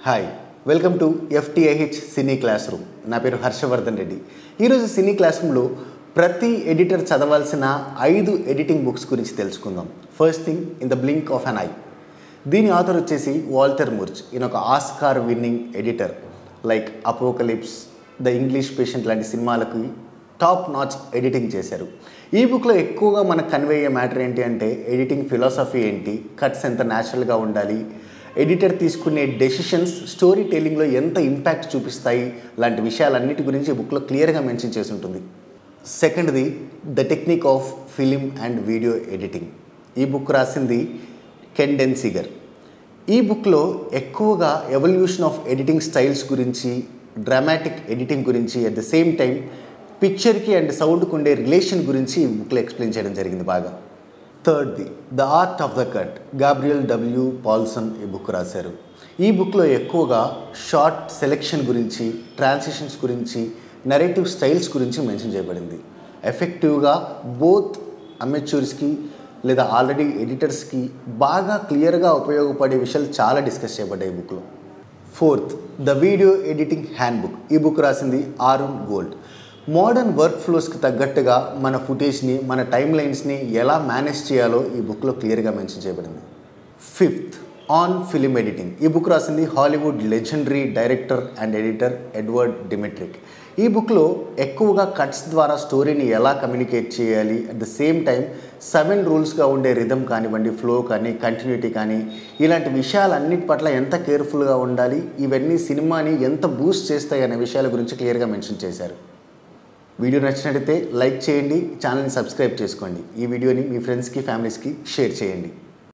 Hi welcome to FTIH cine class room. నా పేరు హర్షవర్ధన్ రెడ్డి. ఈరోజు సినీ క్లాస్ రూమ్లో ప్రతి ఎడిటర్ చదవాల్సిన 5 ఎడిటింగ్ బుక్స్ గురించి తెలుసుకుందాం. First thing, in the blink of an I. దీని ఆథర్ వచ్చేసి వాల్టర్ ముర్చ్. ఈయన ఒక Oscar winning editor. Like Apocalypse, the English patient లాంటి సినిమాలకు టాప్ నాచ్ ఎడిటింగ్ చేశారు. ఈ బుక్లో ఎక్కువగా మనకు కన్వే అయ్యే మ్యాటర్ ఏంటి అంటే ఎడిటింగ్ ఫిలాసఫీ ఏంటి, కట్స్ ఎంత న్యాచురల్గా ఉండాలి, ఎడిటర్ తీసుకునే డెసిషన్స్ స్టోరీ టెల్లింగ్లో ఎంత ఇంపాక్ట్ చూపిస్తాయి లాంటి విషయాలన్నిటి గురించి ఈ బుక్లో క్లియర్గా మెన్షన్ చేసి ఉంటుంది. సెకండ్ది, the technique of film and video editing. ఈ బుక్ రాసింది కెన్ డెన్సిగర్. ఈ బుక్లో ఎక్కువగా ఎవల్యూషన్ ఆఫ్ ఎడిటింగ్ స్టైల్స్ గురించి, డ్రామాటిక్ ఎడిటింగ్ గురించి, అట్ ద సేమ్ టైం పిక్చర్కి అండ్ సౌండ్కి ఉండే రిలేషన్ గురించి ఈ బుక్లో ఎక్స్ప్లెయిన్ చేయడం జరిగింది బాగా. థర్డ్ది, the art of the cut. Gabriel W. Paulson ఈ బుక్ రాశారు. ఈ బుక్లో ఎక్కువగా షార్ట్ సెలెక్షన్ గురించి, ట్రాన్సిషన్స్ గురించి, నరేటివ్ స్టైల్స్ గురించి మెన్షన్ చేయబడింది. ఎఫెక్టివ్గా బోత్ అమెచ్యూర్స్కి లేదా ఆల్రెడీ ఎడిటర్స్కి బాగా క్లియర్గా ఉపయోగపడే విషయాలు చాలా డిస్కస్ చేయబడ్డాయి ఈ బుక్లో. Fourth, the video editing hand book. ఈ బుక్ రాసింది ఆరుణ్ గోల్డ్. మోడర్న్ వర్క్ ఫ్లోస్కి తగ్గట్టుగా మన ఫుటేజ్ని, మన టైమ్ లైన్స్ని ఎలా మేనేజ్ చేయాలో ఈ బుక్లో క్లియర్గా మెన్షన్ చేయబడింది. Fifth, on film editing. ఈ బుక్ రాసింది Hollywood legendary director and editor Edward Dmytryk. ఈ బుక్లో ఎక్కువగా కట్స్ ద్వారా స్టోరీని ఎలా కమ్యూనికేట్ చేయాలి, అట్ ద సేమ్ టైం 7 రూల్స్గా ఉండే రిథమ్ కానివ్వండి, ఫ్లో కానీ, కంటిన్యూటీ కానీ, ఇలాంటి విషయాలన్నిటి పట్ల ఎంత కేర్ఫుల్గా ఉండాలి, ఇవన్నీ సినిమాని ఎంత బూస్ట్ చేస్తాయి అనే విషయాల గురించి క్లియర్గా మెన్షన్ చేశారు. వీడియో నచ్చినట్లయితే లైక్ చేయండి, ఛానల్ని సబ్స్క్రైబ్ చేసుకోండి. ఈ వీడియోని మీ ఫ్రెండ్స్కి, ఫ్యామిలీస్కి షేర్ చేయండి.